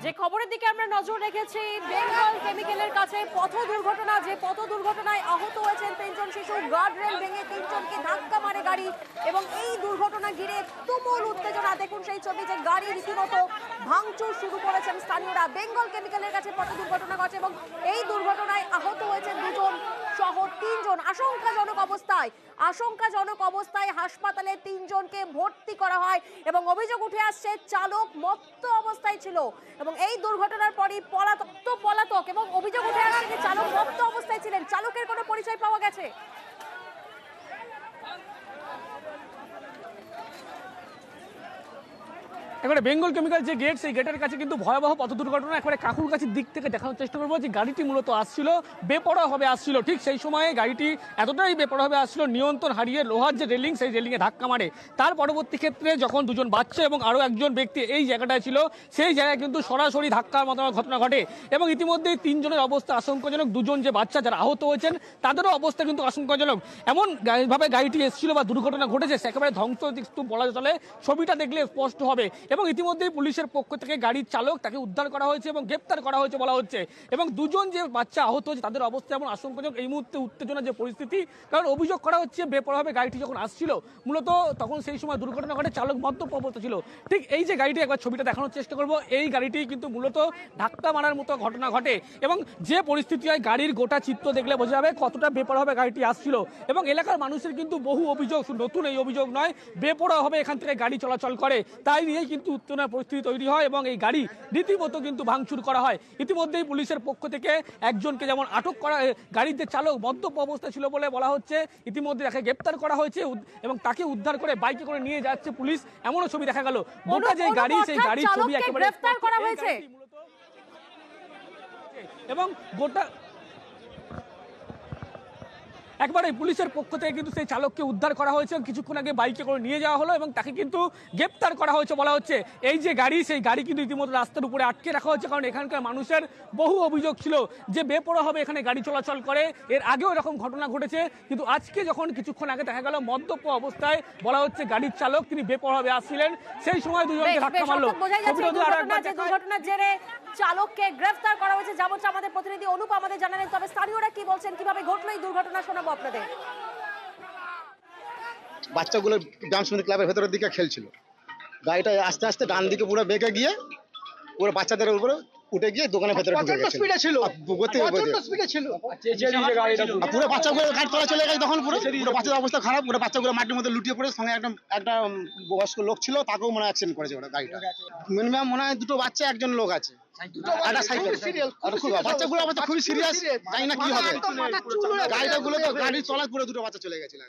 যে খবরের দিকে আমরা নজর রেখেছি, বেঙ্গল কেমিক্যালের কাছে পথ দুর্ঘটনা, যে পথ দুর্ঘটনায় আহত হয়েছেন 3 জন শিশু। গার্ডরেল ভেঙে 3 জনকে ধাক্কা মারে গাড়ি এবং এই দুর্ঘটনা ঘিরে তুমুল উত্তেজনা। দেখুন সেই ছবি, যে গাড়ি রীতিমতো ভাঙচুর শুরু করেছেন স্থানীয়রা। বেঙ্গল কেমিক্যালের কাছে পথ দুর্ঘটনা ঘটে এবং এই দুর্ঘটনায় আহত হয়েছেন 2 জন সহ 3 জন আশঙ্কাজনক অবস্থায় হাসপাতালে 3 জনকে ভর্তি করা হয় এবং অভিযোগ উঠে আসছে চালক মত্ত অবস্থায় ছিল এবং এই দুর্ঘটনার পরই পলাতক এবং অভিযোগ উঠে আসছে যে চালক মত্ত অবস্থায় ছিলেন। চালকের কোনো পরিচয় পাওয়া গেছে? এবারে বেঙ্গল কেমিক্যাল যে গেট, সেই গেটের কাছে কিন্তু ভয়াবহ পথ দুর্ঘটনা। একবারে কাকুর কাছে দিক থেকে দেখানোর চেষ্টা করবো যে গাড়িটি মূলত আসছিল, বেপরোয়াভাবে আসছিল। ঠিক সেই সময়ে গাড়িটি এতটাই বেপরোয়াভাবে আসছিল, নিয়ন্ত্রণ হারিয়ে লোহার যে রেলিং, সেই রেলিংয়ে ধাক্কা মারে। তার পরবর্তী ক্ষেত্রে যখন 2 জন বাচ্চা এবং আরও একজন ব্যক্তি এই জায়গাটায় ছিল, সেই জায়গায় কিন্তু সরাসরি ধাক্কার মতো ঘটনা ঘটে এবং ইতিমধ্যেই 3 জনের অবস্থা আশঙ্কাজনক। 2 জন যে বাচ্চা যারা আহত হয়েছেন, তাদেরও অবস্থা কিন্তু আশঙ্কাজনক। এমন ভাবে গাড়িটি এসেছিল বা দুর্ঘটনা ঘটেছে, একেবারে ধ্বংসস্তূপ বলা চলে। ছবিটা দেখলে স্পষ্ট হবে এবং ইতিমধ্যেই পুলিশের পক্ষ থেকে গাড়ির চালক তাকে উদ্ধার করা হয়েছে এবং গ্রেপ্তার করা হয়েছে বলা হচ্ছে। এবং 2 জন যে বাচ্চা আহত হয়েছে, তাদের অবস্থা এমন আশঙ্কাজনক। এই মুহূর্তে উত্তেজনার যে পরিস্থিতি, কারণ অভিযোগ করা হচ্ছে বেপরোয়াভাবে গাড়িটি যখন আসছিল, মূলত তখন সেই সময় দুর্ঘটনা ঘটে, চালক মদ্যপ অবস্থা ছিল। ঠিক এই যে গাড়িটি, একবার ছবিটা দেখানোর চেষ্টা করব, এই গাড়িটি কিন্তু মূলত ধাক্কা মারার মতো ঘটনা ঘটে এবং যে পরিস্থিতি হয়, গাড়ির গোটা চিত্র দেখলে বোঝা যাবে কতটা বেপরোয়াভাবে গাড়িটি আসছিল। এবং এলাকার মানুষের কিন্তু বহু অভিযোগ, নতুন এই অভিযোগ নয়, বেপরোয়াভাবে এখান থেকে গাড়ি চলাচল করে। তাই নিয়েই কিন্তু উত্তেজনার পরিস্থিতি তৈরি হয় এবং এই গাড়ি রীতিমতো কিন্তু ভাঙচুর করা হয়। ইতিমধ্যেই পুলিশের পক্ষ থেকে একজনকে যেমন আটক করা, গাড়িতে চালক মদ্যপ অবস্থায় ছিল বলে বলা হচ্ছে, ইতিমধ্যে তাকে গ্রেপ্তার করা হয়েছে এবং তাকে উদ্ধার করে বাইকে করে নিয়ে যাচ্ছে পুলিশ, এমনও ছবি দেখা গেল। গোটা যে গাড়ি, সেই গাড়ির ছবি একেবারে গ্রেফতার করা হয়েছে এবং গোটা একবারে পুলিশের পক্ষ থেকে কিন্তু সেই চালককে উদ্ধার করা হয়েছে এবং কিছুক্ষণ আগে বাইকে করে নিয়ে যাওয়া হলো এবং তাকে কিন্তু গ্রেপ্তার করা হয়েছে বলা হচ্ছে। এই যে গাড়ি, সেই গাড়ি কিন্তু ইতিমধ্যে রাস্তার উপরে আটকে রাখা হয়েছে, কারণ এখানকার মানুষের বহু অভিযোগ ছিল যে বেপরোয়াভাবে এখানে গাড়ি চলাচল করে। এর আগেও এরকম ঘটনা ঘটেছে, কিন্তু আজকে যখন কিছুক্ষণ আগে দেখা গেল মদ্যপ অবস্থায়, বলা হচ্ছে গাড়ির চালক তিনি বেপরোয়াভাবে আসছিলেন, সেই সময় 2 জনকে ধাক্কা মারলো। দুর্ঘটনার জেরে চালককে গ্রেফতার করা হয়েছে, যেমন আমাদের প্রতিনিধি অনুপ আমাদের জানালেন। তবে স্থানীয়রা কি বলছেন, কিভাবে ঘটলো এই দুর্ঘটনা, শোনাবো আপনাদের। বাচ্চাগুলো ডান্স ক্লাবের ভেতরের দিকে খেলছিল, গাড়িটা আস্তে আস্তে ডান দিকে পুরো বেঁকে গিয়ে পুরো বাচ্চাদের উপরে উঠে গিয়ে দোকানের ভেতরে ঢুকে গেছে। পুরো বাচ্চাগুলো গাড়ি তলা চলে গেছে, তখন পুরো বাচ্চাদের অবস্থা খারাপ। পুরো বাচ্চাগুলো মাটির মধ্যে লুটিয়ে পড়ে, সঙ্গে একটা বয়স্ক লোক ছিল, তাকেও মনে হয় অ্যাক্সিডেন্ট করেছে ওটা গাড়িটা। মিনিমাম মনে হয় 2 বাচ্চা, 1 লোক আছে, একটা সাইকেল। বাচ্চাগুলো অবস্থা খুবই সিরিয়াস, জানি না কি হবে। গাড়িটাগুলো তো গাড়ির তলায় পুরো 2 বাচ্চা চলে গেছিল।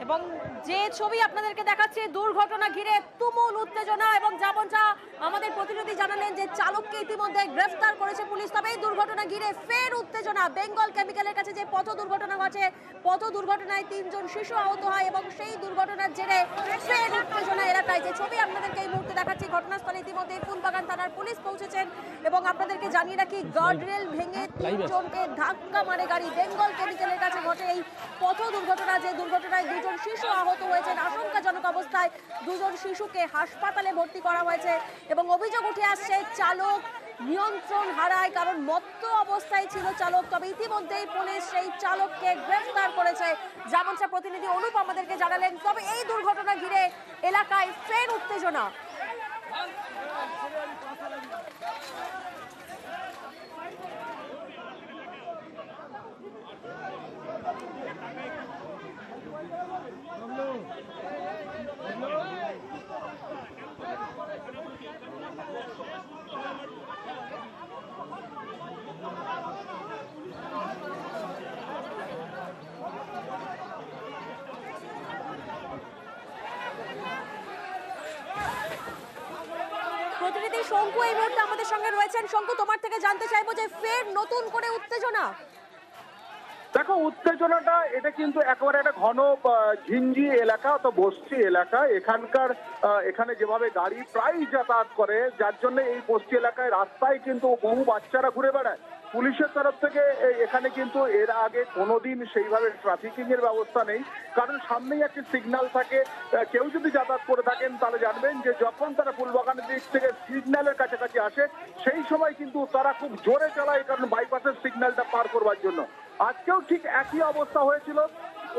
এবং যে ছবি আপনাদেরকে দেখাচ্ছে, দুর্ঘটনা ঘিরে তুমুল উত্তেজনা এবং যেমনটা আমাদের প্রতিনিধি জানালেন যে চালককে ইতিমধ্যে গ্রেফতার করেছে পুলিশ। তবে এই দুর্ঘটনা ঘিরে ফের উত্তেজনা। বেঙ্গল কেমিক্যালের কাছে যে পথ দুর্ঘটনা ঘটে, পথ দুর্ঘটনায় 3 জন শিশু আহত হয় এবং সেই দুর্ঘটনার জেরে ফের উত্তেজনা এলাকায়। যে ছবি আপনাদেরকে এই মুহূর্তে দেখাচ্ছি, ঘটনাস্থলে ইতিমধ্যে ফুলবাগান থানার পুলিশ পৌঁছেছেন এবং আপনাদেরকে জানিয়ে রাখি, গার্ডরেল ভেঙে 3 জনকে ধাক্কা মারে গাড়ি। বেঙ্গল কেমিক্যালের কাছে ঘটে এই পথ দুর্ঘটনা, যে দুর্ঘটনায় 2 জন শিশু আহত হয়েছেন আশঙ্কাজনক অবস্থায়। 2 জন শিশুকে হাসপাতালে ভর্তি করা হয়েছে এবং অভিযোগ উঠে আসছে চালক নিয়ন্ত্রণ হারায়, কারণ মত্ত অবস্থায় ছিল চালক। তবে ইতিমধ্যেই পুলিশ সেই চালককে গ্রেফতার করেছে, যেমনটা প্রতিনিধি অনুপ আমাদেরকে জানালেন। তবে এই দুর্ঘটনা ঘিরে এলাকায় ফের উত্তেজনা। প্রতিনিধি শঙ্কু এই মুহূর্তে আমাদের সঙ্গে রয়েছেন। শঙ্কু, তোমার থেকে জানতে চাইবো যে ফের নতুন করে উত্তেজনা। দেখো, উত্তেজনাটা এটা কিন্তু একেবারে একটা ঘন ঘিঞ্জি এলাকা, তো বস্তি এলাকা। এখানে যেভাবে গাড়ি প্রায় যাতায়াত করে, যার জন্য এই বস্তি এলাকায় রাস্তায় কিন্তু বহু বাচ্চারা ঘুরে বেড়ায়। পুলিশের তরফ থেকে এখানে কিন্তু এর আগে কোনোদিন সেইভাবে ট্রাফিকিং এর ব্যবস্থা নেই, কারণ সামনেই একটি সিগন্যাল থাকে। কেউ যদি যাতায়াত করে থাকেন তাহলে জানবেন যে যখন তারা ফুলবাগানের দিক থেকে সিগন্যালের কাছাকাছি আসে সেই সময় কিন্তু তারা খুব জোরে চালায়, কারণ বাইপাসের সিগন্যালটা পার করবার জন্য। আজকেও ঠিক একই অবস্থা হয়েছিল,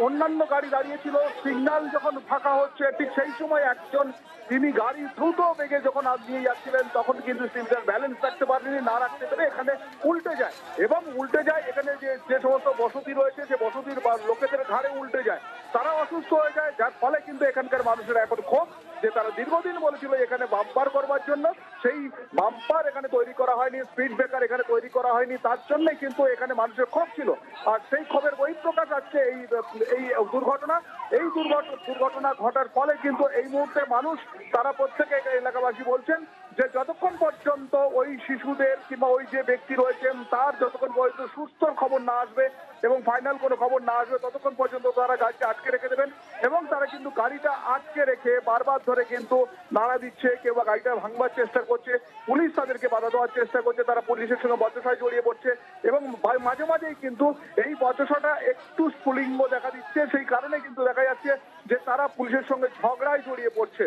অন্যান্য গাড়ি দাঁড়িয়েছিল, সিগন্যাল যখন ফাঁকা হচ্ছে ঠিক সেই সময় একজন তিনি গাড়ি দ্রুত বেগে যখন নিয়ে যাচ্ছিলেন তখন কিন্তু তিনি তার ব্যালেন্স রাখতে পারেনি, না রাখতে পেরে এখানে উল্টে যায় এবং উল্টে যায় এখানে যে সমস্ত বসতি রয়েছে সে বসতির লোকেদের ঘাড়ে উল্টে যায়, তারা অসুস্থ হয়ে যায়, যার ফলে কিন্তু এখানকার মানুষের এখন ক্ষোভ যে তারা দীর্ঘদিন বলেছিল এখানে বাম্পার করবার জন্য, সেই বাম্পার এখানে তৈরি করা হয়নি, স্পিড ব্রেকার এখানে তৈরি করা হয়নি, তার জন্যই কিন্তু এখানে মানুষের ক্ষোভ ছিল। আর সেই ক্ষোভের বহিঃপ্রকাশ আসছে এই দুর্ঘটনা ঘটার ফলে কিন্তু এই মুহূর্তে মানুষ তারা প্রত্যেকে এলাকাবাসী বলছেন যে যতক্ষণ পর্যন্ত ওই শিশুদের কিংবা ওই যে ব্যক্তি রয়েছেন তার যতক্ষণ পর্যন্ত সুস্থ খবর না আসবে এবং ফাইনাল কোনো খবর না আসবে ততক্ষণ পর্যন্ত তারা গাড়িটা আটকে রেখে দেবেন এবং তারা কিন্তু গাড়িটা আটকে রেখে বারবার ধরে কিন্তু নাড়া দিচ্ছে, কেউ বা গাড়িটা ভাঙবার চেষ্টা করছে, পুলিশ তাদেরকে বাধা দেওয়ার চেষ্টা করছে, তারা পুলিশের সঙ্গে বচসায় জড়িয়ে পড়ছে এবং মাঝে মাঝেই কিন্তু এই বচসাটা একটু স্ফুলিঙ্গ দেখা দিচ্ছে, সেই কারণে কিন্তু দেখা যাচ্ছে যে তারা পুলিশের সঙ্গে ঝগড়ায় জড়িয়ে পড়ছে।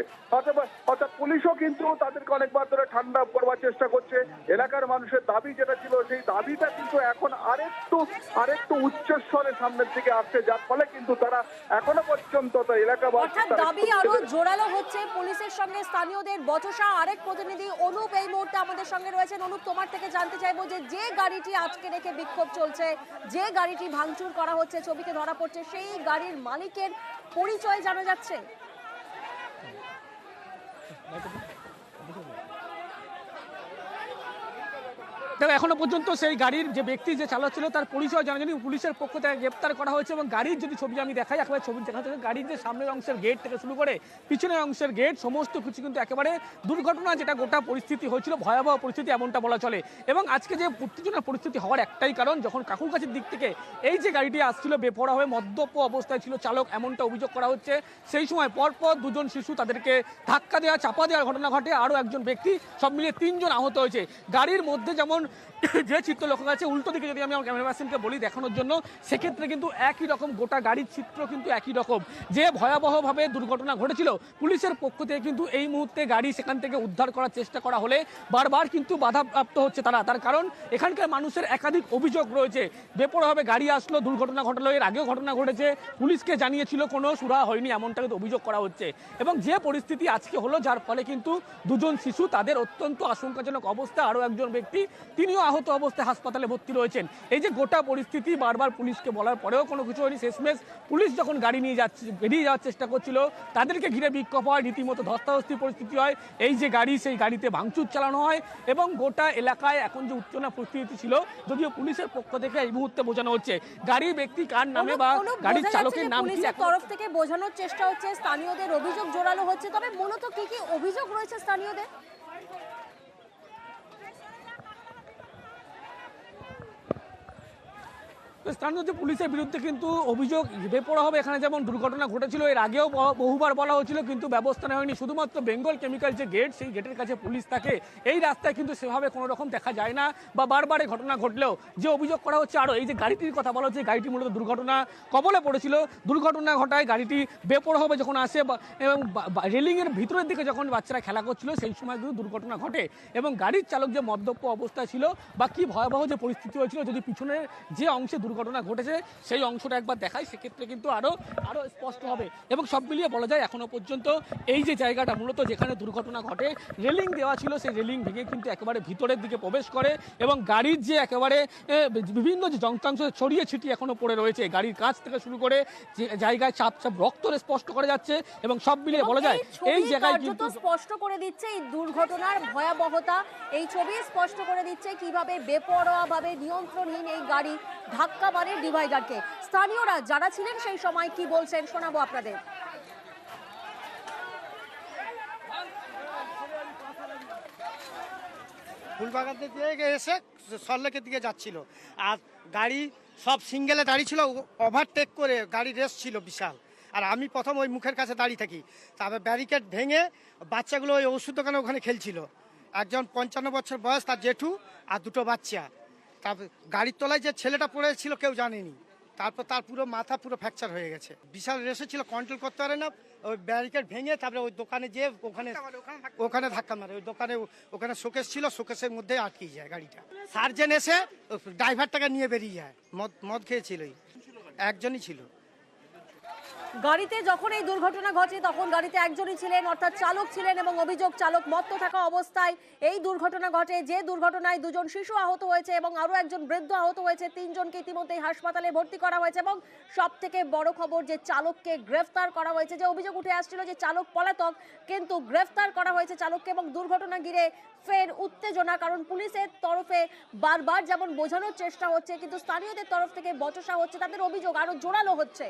অর্থাৎ পুলিশও কিন্তু তাদেরকে অনেকবার ধরে ঠান্ডা করবার চেষ্টা করছে। এলাকার মানুষের দাবি যেটা ছিল সেই দাবিটা কিন্তু এখন আরেকটু উচ্চস্বরে সামনের দিকে আসছে, যার ফলে কিন্তু তারা এখনো পর্যন্ত অর্থাৎ দাবি আরো জোরালো হচ্ছে পুলিশের সঙ্গে স্থানীয়দের বচসা। আরেক প্রতিনিধি অনুপ এই মুহূর্তে আমাদের সঙ্গে রয়েছেন। অনুপ, তোমার থেকে জানতে চাইবো যে গাড়িটি আজকে রেখে বিক্ষোভ চলছে, যে গাড়িটি ভাঙচুর করা হচ্ছে, ছবিতে ধরা পড়ছে, সেই গাড়ির মালিকের পরিচয় জানা যাচ্ছে? দেখো এখনো পর্যন্ত সেই গাড়ির যে ব্যক্তি যে চালক ছিল তার পরিচয় জানা যায়নি, পুলিশের পক্ষ থেকে গ্রেপ্তার করা হয়েছে এবং গাড়ির যদি ছবি আমি দেখাই একেবারে ছবি দেখা যাচ্ছে গাড়ির যে সামনের অংশের গেট থেকে শুরু করে পিছনের অংশের গেট সমস্ত কিছু কিন্তু একেবারে দুর্ঘটনা, যেটা গোটা পরিস্থিতি হয়েছিল ভয়াবহ পরিস্থিতি এমনটা বলা চলে। এবং আজকে যে উত্তেজনার পরিস্থিতি হওয়ার একটাই কারণ, যখন কাকুরগাছির দিক থেকে এই যে গাড়িটি আসছিল বেপরোয়া হয়ে মদ্যপ অবস্থায় ছিল চালক এমনটা অভিযোগ করা হচ্ছে, সেই সময় পরপর দুজন শিশু তাদেরকে ধাক্কা দেওয়া চাপা দেওয়ার ঘটনা ঘটে, আরও একজন ব্যক্তি, সব মিলিয়ে 3 জন আহত হয়েছে। গাড়ির মধ্যে যেমন যে চিত্র লক্ষ্য আছে উল্টো দিকে যদি আমি আমার ক্যামেরা পার্সনকে বলি দেখানোর জন্য, সেক্ষেত্রে কিন্তু একই রকম গোটা গাড়ির চিত্র কিন্তু একই রকম। যে ভয়াবহভাবে দুর্ঘটনা ঘটেছিল পুলিশের পক্ষ থেকে কিন্তু এই মুহূর্তে গাড়ি সেখান থেকে উদ্ধার করার চেষ্টা করা হলে বারবার কিন্তু বাধাপ্রাপ্ত হচ্ছে তারা। তার কারণ এখানকার মানুষের একাধিক অভিযোগ রয়েছে, বেপরোয়াভাবে গাড়ি আসলো, দুর্ঘটনা ঘটলো, এর আগেও ঘটনা ঘটেছে, পুলিশকে জানিয়েছিল, কোনো সুরাহা হয়নি, এমনটা কিন্তু অভিযোগ করা হচ্ছে। এবং যে পরিস্থিতি আজকে হলো যার ফলে কিন্তু দুজন শিশু তাদের অত্যন্ত আশঙ্কাজনক অবস্থা, আরও একজন ব্যক্তি তিনিও আহত অবস্থায় হাসপাতালে ভর্তি রয়েছেন। এই যে গোটা পরিস্থিতি বারবার পুলিশকে বলার পরেও কোনো কিছু হয়নি, শেষমেশ পুলিশ যখন গাড়ি নিয়ে বেরিয়ে যাওয়ার চেষ্টা করছিল তাদেরকে ঘিরে বিক্ষোভ হয়, রীতিমতো ধস্তাধস্তি পরিস্থিতি হয়, এই যে গাড়ি সেই গাড়িতে ভাঙচুর চালানো হয় এবং গোটা এলাকায় এখন যে উত্তেজনা পরিস্থিতি ছিল, যদিও পুলিশের পক্ষ থেকে এই মুহূর্তে বোঝানো হচ্ছে গাড়ির ব্যক্তি কার নামে বা গাড়ির চালকের নাম কি, পুলিশের তরফ থেকে বোঝানোর চেষ্টা হচ্ছে, স্থানীয়দের অভিযোগ জোরালো হচ্ছে। তবে মূলত কি কি অভিযোগ রয়েছে স্থানীয়দের? স্থানীয় যে পুলিশের বিরুদ্ধে কিন্তু অভিযোগ বেপরোয়া হবে, এখানে যেমন দুর্ঘটনা ঘটেছিল এর আগেও বহুবার বলা হয়েছিল কিন্তু ব্যবস্থা নেওয়া হয়নি। শুধুমাত্র বেঙ্গল কেমিক্যাল যে গেট, সেই গেটের কাছে পুলিশ থাকে, এই রাস্তায় কিন্তু সেভাবে কোনো রকম দেখা যায় না বা বারবার এই ঘটনা ঘটলেও যে অভিযোগ করা হচ্ছে আরও এই যে গাড়িটির কথা বলা হচ্ছে, গাড়িটি মূলত দুর্ঘটনা কবলে পড়েছিল, দুর্ঘটনা ঘটায় গাড়িটি বেপরোয়াভাবে যখন আসে এবং রেলিংয়ের ভিতরের দিকে যখন বাচ্চারা খেলা করছিল সেই সময় কিন্তু দুর্ঘটনা ঘটে এবং গাড়ির চালক যে মদ্যপ অবস্থায় ছিল বা কি ভয়াবহ যে পরিস্থিতি হয়েছিল, যদি পিছনের যে অংশে দুর্ঘটনা ঘটেছে সেই অংশটা একবার দেখায় সেক্ষেত্রে কিন্তু আরো স্পষ্ট হবে। এবং সব মিলিয়ে বলা যায় এখনো পর্যন্ত এই যে জায়গাটা মূলত যেখানে দুর্ঘটনা ঘটে রেলিং দেওয়া ছিল, সেই রেলিং ভেঙে কিন্তু একেবারে ভিতরের দিকে প্রবেশ করে এবং গাড়ির যে একেবারে বিভিন্ন যে যন্ত্রাংশ ছড়িয়ে ছিটিয়ে এখনো পড়ে রয়েছে, গাড়ির কাছ থেকে শুরু করে যে জায়গায় চাপ রক্ত স্পষ্ট করা যাচ্ছে এবং সব মিলিয়ে বলা যায় এই জায়গায় কিন্তু স্পষ্ট করে দিচ্ছে এই দুর্ঘটনার ভয়াবহতা। এই ছবি স্পষ্ট করে দিচ্ছে কিভাবে বেপরোয়াভাবে নিয়ন্ত্রণহীন এই গাড়ি ধাক্কা মারে ডিভাইডারকে। স্থানীয়রা যারা ছিলেন সেই সময় কি বলছেন শোনাবো আপনাদের। ফুলবাগান থেকে এসে সল্লেকের দিকে যাচ্ছিল আর গাড়ি সব সিঙ্গেলে দাঁড়িয়ে ছিল, ওভারটেক করে গাড়ি রেস ছিল বিশাল। আর আমি প্রথম ওই মুখের কাছে দাঁড়িয়ে থাকি, তারপর ব্যারিকেড ভেঙে বাচ্চাগুলো ওই ওষুধ দোকানে ওখানে খেলছিল। একজন 55 বছর বয়স, তার জেঠু আর দুটো বাচ্চা। তারপর গাড়ির তলায় যে ছেলেটা পড়েছিল কেউ জানেনি, তারপর তার পুরো মাথা পুরো ফ্র্যাকচার হয়ে গেছে। বিশাল রেসে ছিল, কন্ট্রোল করতে পারে না, ওই ব্যারিকেড ভেঙে তারপরে ওই দোকানে যেয়ে ওখানে ধাক্কা মারে। ওই দোকানে ওখানে শোকেস ছিল, শোকেসের মধ্যে আটকে যায় গাড়িটা। সার্জেন এসে ড্রাইভারটাকে নিয়ে বেরিয়ে যায়, মদ খেয়েছিলই, একজনই ছিল। গাড়িতে যখন এই দুর্ঘটনা ঘটে তখন গাড়িতে একজনই ছিলেন, অর্থাৎ চালক ছিলেন, এবং অভিযোগ চালক মত্ত থাকা অবস্থায় এই দুর্ঘটনা ঘটে। যে দুর্ঘটনায় 2 জন শিশু আহত হয়েছে এবং আরো একজন বৃদ্ধ আহত হয়েছে। 3 জনকে ইতিমধ্যেই হাসপাতালে ভর্তি করা হয়েছে এবং সব থেকে বড় খবর যে চালককে গ্রেফতার করা হয়েছে। যে অভিযোগ উঠে আসছিল যে চালক পলাতক, কিন্তু গ্রেফতার করা হয়েছে চালককে। এবং দুর্ঘটনা ঘিরে ফের উত্তেজনা, কারণ পুলিশের তরফে বারবার যেমন বোঝানোর চেষ্টা হচ্ছে, কিন্তু স্থানীয়দের তরফ থেকে বচসা হচ্ছে, তাদের অভিযোগ আরো জোরালো হচ্ছে।